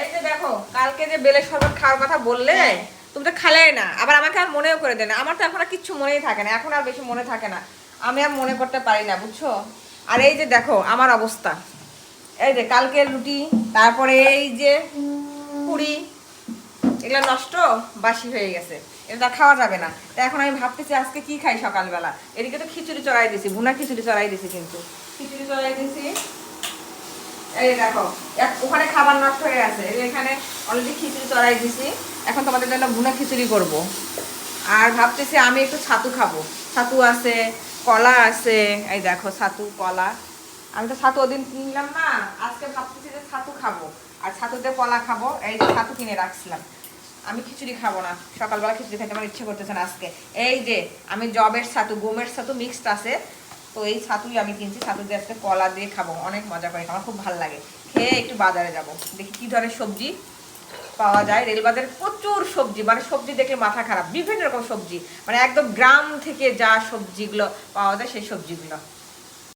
এই যে দেখো কালকে যে বেলের শরবত খাওয়ার কথা বললে তুমি তো খেলে না, আবার আমাকে আর মনেও করে দেয় না। আমার তো এখন আর কিচ্ছু মনেই থাকে না, এখন আর বেশি মনে থাকে না, আমি আর মনে করতে পারি না, বুঝছো। আর এই যে দেখো আমার অবস্থা, এই যে কালকের রুটি, তারপরে এই যে পুরি, এগুলো নষ্ট, বাসি হয়ে গেছে, এটা খাওয়া যাবে না। তা এখন আমি ভাবতেছি আজকে কি খাই সকালবেলা। এদিকে তো খিচুড়ি চড়াই দিছি, ভুনা খিচুড়ি চড়াই দিছি, কিন্তু খিচুড়ি চড়াই দিছি। এই দেখো ওখানে খাবার নষ্ট হয়ে গেছে, এখানে অলরেডি খিচুড়ি চড়াই দিছি। এখন তোমাদের জন্য ভুনা খিচুড়ি করব। আর ভাবতেছি আমি একটু ছাতু খাবো, ছাতু আছে, কলা আছে, এই দেখো ছাতু কলা। আমি তো ছাতু ওদিন কিনলাম না, আজকে ভাবতেছি যে ছাতু খাবো, আর ছাতুতে কলা খাবো। এই যে ছাতু কিনে রাখছিলাম। আমি খিচুড়ি খাবো না, সকালবেলা খিচুড়ি খেতে আমার ইচ্ছে করতেছে না আজকে। এই যে আমি জবের ছাতু, গমের ছাতু মিক্সড আছে, তো এই ছাতুই আমি কিনছি। ছাতু দিয়ে আজকে কলা দিয়ে খাবো, অনেক মজা করে, আমার খুব ভালো লাগে। খেয়ে একটু বাজারে যাব, দেখি কি ধরনের সবজি পাওয়া যায়। রেলবাজারে প্রচুর সবজি, মানে সবজি দেখলে মাথা খারাপ, বিভিন্ন রকম সবজি, মানে একদম গ্রাম থেকে যা সবজিগুলো পাওয়া যায় সেই সবজিগুলো।